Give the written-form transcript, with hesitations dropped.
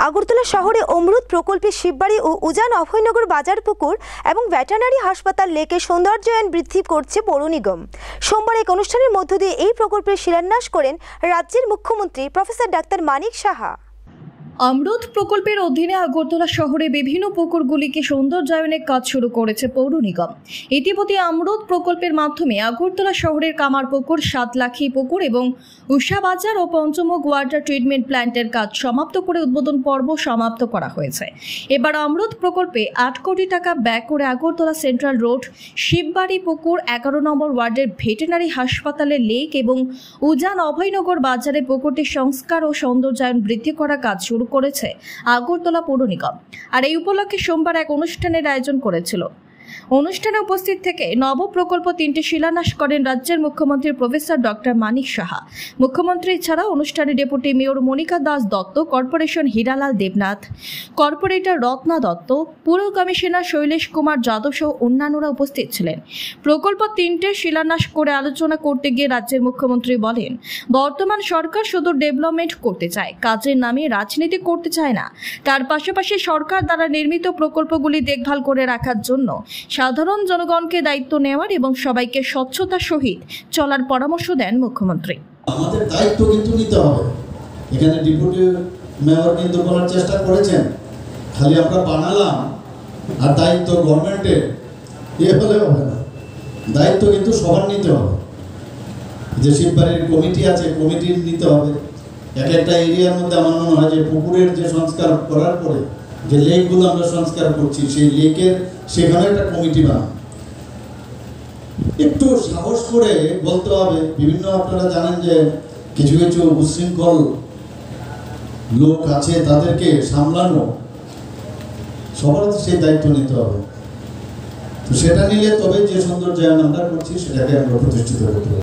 আগরতলা শহরে অমৃত প্রকল্পে শিববাড়ি ও উজান অভয়নগর বাজার পুকুর এবং ভেটেরিনারি হাসপাতাল লেকে সৌন্দর্যায়ন বৃদ্ধি করছে পৌর নিগম। সোমবার এক অনুষ্ঠানের মধ্য দিয়ে এই প্রকল্পের শিলান্যাস করেন রাজ্যের মুখ্যমন্ত্রী প্রফেসর ডাক্তার মানিক সাহা। অমৃত প্রকল্পের অধীনে আগরতলা শহরে বিভিন্ন পুকুরগুলিকে সৌন্দর্যায়নের কাজ শুরু করেছে পৌর নিগম। ইতিমধ্যে অমৃত প্রকল্পের মাধ্যমে আগরতলা শহরের কামারপুকুর, সাতলাখি পুকুর এবং উষাবাজার ও পঞ্চমুখ ওয়াটার ট্রিটমেন্ট প্ল্যান্টের কাজ সমাপ্ত করে উদ্বোধন পর্ব সমাপ্ত করা হয়েছে। এবার অমৃত প্রকল্পে 8 কোটি টাকা ব্যয় করে আগরতলা সেন্ট্রাল রোড, শিববাড়ি পুকুর, 11 নম্বর ওয়ার্ডের ভেটেরিনারি হাসপাতালের লেক এবং উজান অভয়নগর বাজারে পুকুরটির সংস্কার ও সৌন্দর্যায়ন বৃদ্ধি করা কাজ শুরু করেছে আগরতলা পৌর নিগম। আর এই উপলক্ষে সোমবার এক অনুষ্ঠানের আয়োজন করেছিল। অনুষ্ঠানে উপস্থিত থেকে নব প্রকল্প 3টি শিলান্যাস করেন রাজ্যের মুখ্যমন্ত্রী প্রফেসর ডক্টর মানিক সাহা। মুখ্যমন্ত্রী ছাড়া অনুষ্ঠানে deputy mayor Monika Das Dutta, corporation Hiralal Debnath, corporator Ratna Dutta, পুর কমিশনার শৈলেশ কুমার যাদব সহ অন্যান্যরা উপস্থিত ছিলেন। প্রকল্প 3টে শিলান্যাস করে আলোচনা করতে গিয়ে রাজ্যের মুখ্যমন্ত্রী বলেন, বর্তমান সরকার শুধু ডেভেলপমেন্ট করতে চায়, কাজের নামে রাজনীতি করতে চায় না। তার পাশাপাশি সরকার দ্বারা নির্মিত প্রকল্পগুলি দেখভাল করে রাখার জন্য সাধারণ জনগণকে দায়িত্ব নেওয়ার এবং সবাইকে স্বচ্ছতার সহিত চলার পরামর্শ দেন মুখ্যমন্ত্রী। আমাদের দায়িত্ব কিন্তু নিতে হবে। এখানে ডেপুটি মেয়র কিন্তু বলার চেষ্টা করেছেন, খালি আমরা বানালাম আর দায়িত্ব গভর্নমেন্টের হলে হবে না। দায়িত্ব কিন্তু সবার নিতে হবে। যে শিববাড়ির কমিটি আছে, কমিটির নিতে হবে। একটা এরিয়ার মধ্যে আমার মনে হয় যে পুকুরের যে সংস্কার করার পরে যে লেকগুলো আমরা সংস্কার করছি, সেই লেকের সেখানে একটা কমিটি বানানো। একটু সাহস করে বলতে হবে। বিভিন্ন আপনারা জানেন যে কিছু কিছু উচ্ছৃঙ্খল লোক আছে, তাদেরকে সামলানো সবার সেই দায়িত্ব নিতে হবে। তো সেটা নিলে তবে যে সৌন্দর্যায়ন আমরা করছি সেটাকে আমরা প্রতিষ্ঠিত করতে হবে।